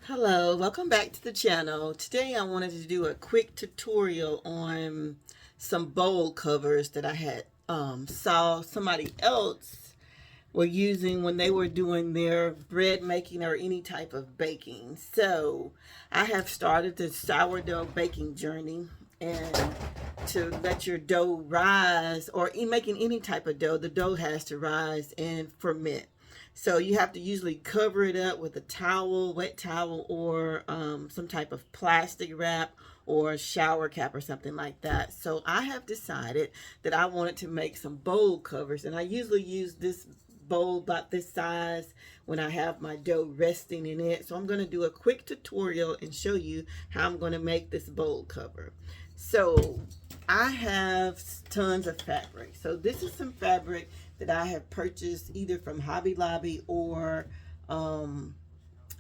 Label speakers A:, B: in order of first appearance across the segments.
A: Hello, welcome back to the channel. Today I wanted to do a quick tutorial on some bowl covers that I had saw somebody else were using when they were doing their bread making or any type of baking. So I have started the sourdough baking journey, and to let your dough rise, or in making any type of dough, the dough has to rise and ferment. So you have to usually cover it up with a towel, wet towel, or some type of plastic wrap or a shower cap or something like that. So I have decided that I wanted to make some bowl covers, and I usually use this bowl about this size when I have my dough resting in it. So I'm going to do a quick tutorial and show you how I'm going to make this bowl cover. So I have tons of fabric. So this is some fabric that I have purchased either from Hobby Lobby or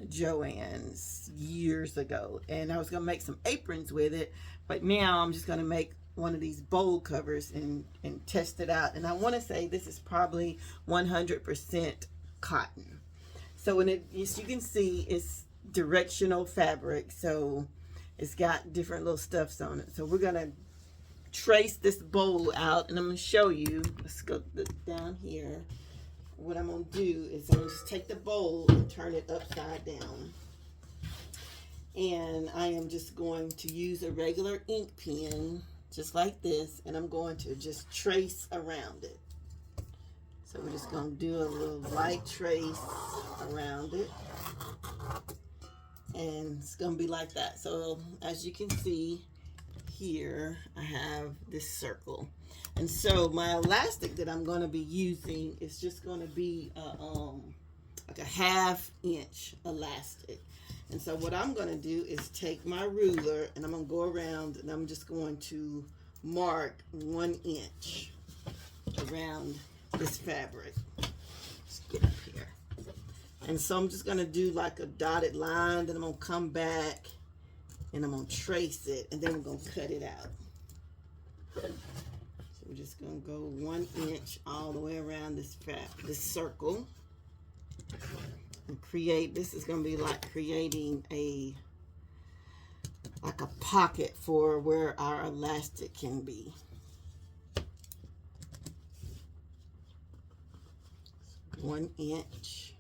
A: Joann's years ago, and I was gonna make some aprons with it, but now I'm just gonna make one of these bowl covers and test it out. And I want to say this is probably 100% cotton. So when as you can see, it's directional fabric, so it's got different little stuffs on it. So we're gonna trace this bowl out, and I'm going to show you. Let's go down here. What I'm going to do is I'm going to just take the bowl and turn it upside down, and I am just going to use a regular ink pen just like this, and I'm going to just trace around it. So we're just going to do a little light trace around it, and it's going to be like that. So as you can see here, I have this circle, and so my elastic that I'm going to be using is just going to be like a 1/2 inch elastic. And so what I'm going to do is take my ruler, and I'm going to go around, and I'm just going to mark 1 inch around this fabric. Let's get up here. And so I'm just going to do like a dotted line, then I'm going to come back and I'm going to trace it, and then we're going to cut it out. So we're just going to go 1 inch all the way around this circle, and create, this is going to be like creating like a pocket for where our elastic can be. 1 inch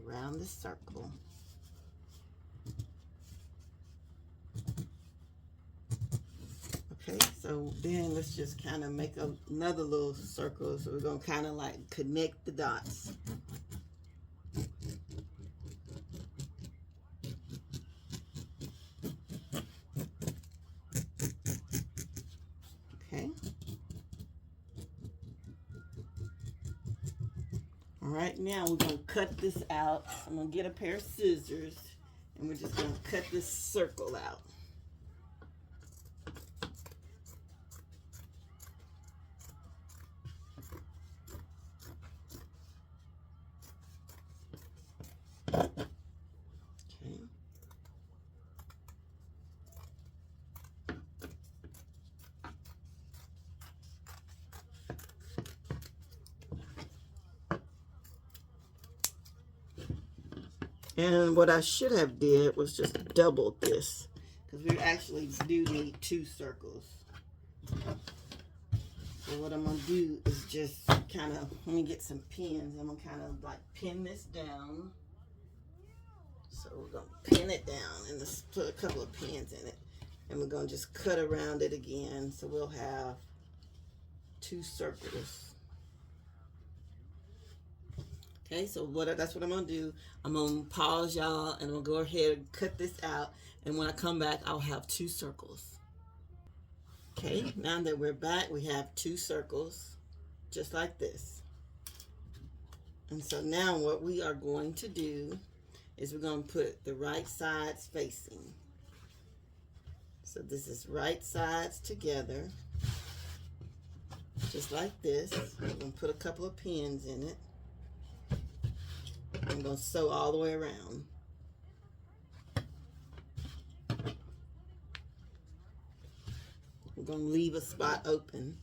A: around the circle. Okay, so then let's just kind of make another little circle. So we're going to kind of like connect the dots. Okay. All right, now we're going to cut this out. I'm going to get a pair of scissors, and we're just going to cut this circle out. And what I should have did was just double this, because we actually do need 2 circles. So what I'm going to do is just kind of, let me get some pins. I'm going to kind of like pin this down. So we're going to pin it down and just put a couple of pins in it. And we're going to just cut around it again. So we'll have 2 circles. Okay, so that's what I'm going to do. I'm going to pause y'all, and I'm going to go ahead and cut this out. And when I come back, I'll have 2 circles. Okay, now that we're back, we have 2 circles, just like this. And so now what we are going to do is we're going to put the right sides facing. So this is right sides together, just like this. I'm going to put a couple of pins in it. I'm going to sew all the way around. We're going to leave a spot open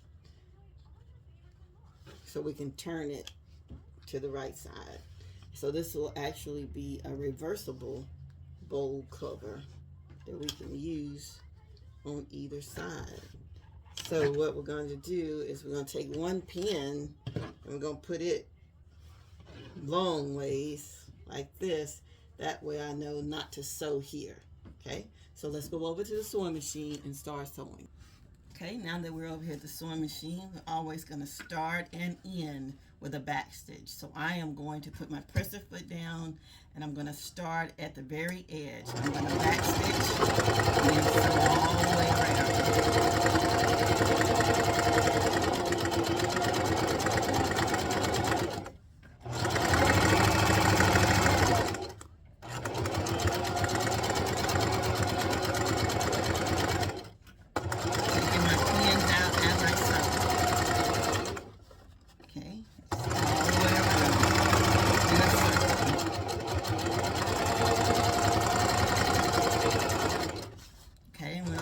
A: so we can turn it to the right side. So this will actually be a reversible bowl cover that we can use on either side. So what we're going to do is we're going to take one pin and we're going to put it long ways like this. That way I know not to sew here. Okay, so let's go over to the sewing machine and start sewing. Okay, now that we're over here at the sewing machine, we're always going to start and end with a back stitch. So I am going to put my presser foot down and I'm going to start at the very edge. I'm going to back stitch and then sew all the way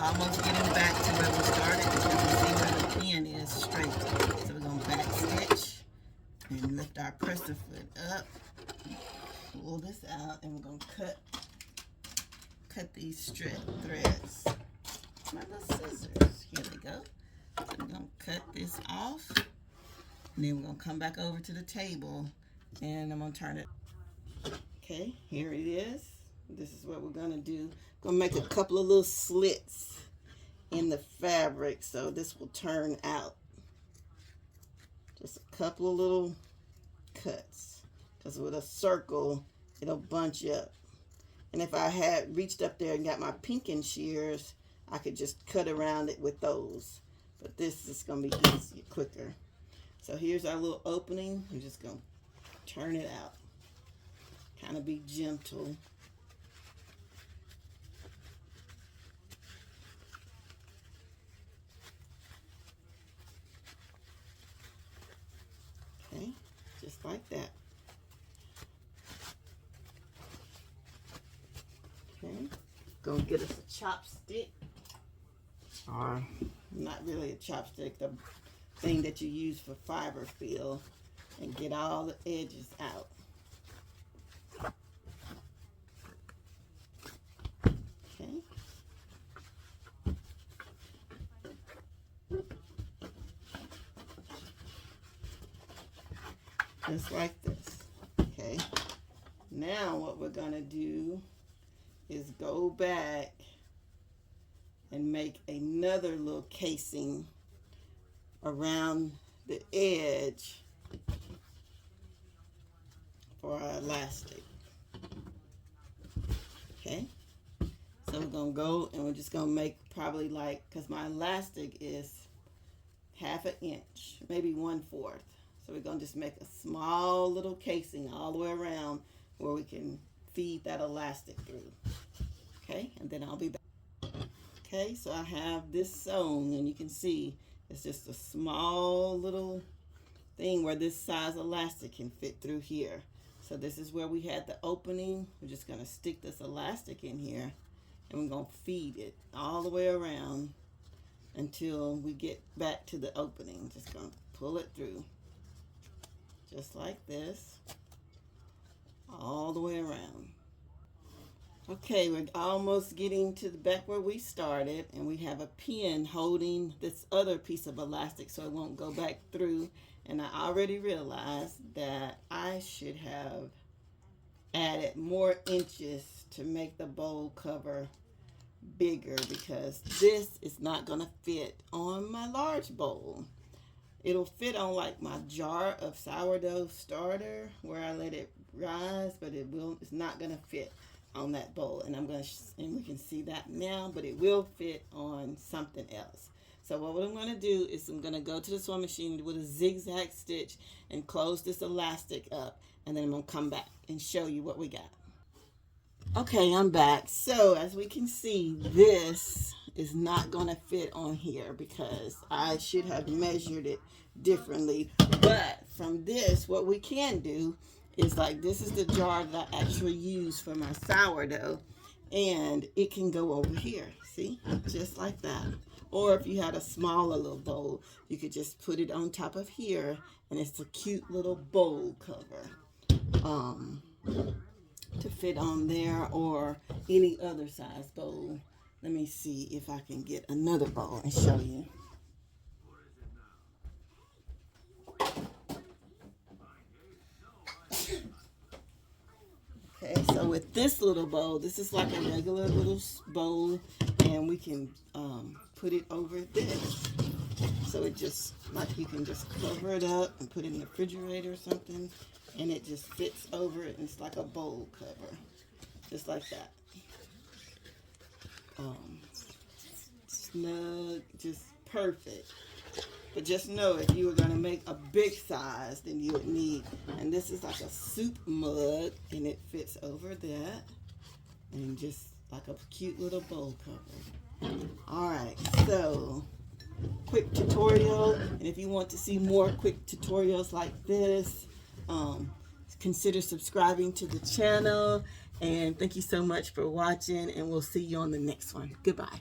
A: almost getting back to where we started because you see where the pin is straight. So we're going to back stitch and lift our presser foot up, pull this out, and we're going to cut these threads. My little scissors. Here they go. So we're going to cut this off, and then we're going to come back over to the table, and I'm going to turn it. Okay, here it is. This is what we're going to do. Going to make a couple of little slits in the fabric so this will turn out. Just a couple of little cuts, because with a circle it'll bunch up. And if I had reached up there and got my pinking shears, I could just cut around it with those. But this is going to be easier, quicker. So here's our little opening. I'm just going to turn it out. Kind of be gentle. Okay, just like that. Okay, gonna get us a chopstick, or not really a chopstick, the thing that you use for fiber fill, and get all the edges out. Okay. Just like this. Okay. Now what we're going to do is go back and make another little casing around the edge for our elastic. Okay. So we're going to go and we're just going to make probably like, because my elastic is 1/2 inch, maybe 1/4. So we're going to just make a small little casing all the way around where we can feed that elastic through. Okay, and then I'll be back. Okay, so I have this sewn, and you can see it's just a small little thing where this size elastic can fit through here. So this is where we had the opening. We're just going to stick this elastic in here, and we're going to feed it all the way around until we get back to the opening. Just going to pull it through. Just like this, all the way around. Okay, we're almost getting to the back where we started, and we have a pin holding this other piece of elastic so it won't go back through. And I already realized that I should have added more inches to make the bowl cover bigger, because this is not going to fit on my large bowl. It'll fit on like my jar of sourdough starter where I let it rise, but it's not going to fit on that bowl. And and we can see that now, but it will fit on something else. So what I'm going to do is I'm going to go to the sewing machine with a zigzag stitch and close this elastic up, and then I'm going to come back and show you what we got. Okay, I'm back. So as we can see, this is not going to fit on here because I should have measured it differently. But from this, what we can do is, like, this is the jar that I actually use for my sourdough, and it can go over here, see, just like that. Or if you had a smaller little bowl, you could just put it on top of here, and it's a cute little bowl cover. to fit on there, or any other size bowl. Let me see if I can get another bowl and show you. Okay, so with this little bowl, this is like a regular little bowl, and we can put it over this. So it just, like, you can just cover it up and put it in the refrigerator or something, and it just fits over it, and it's like a bowl cover, just like that. Snug, just perfect. But just know, if you were going to make a big size, then you would need, and this is like a soup mug, and it fits over that, and just like a cute little bowl cover. Alright, so quick tutorial, and if you want to see more quick tutorials like this, consider subscribing to the channel, and thank you so much for watching, and we'll see you on the next one. Goodbye.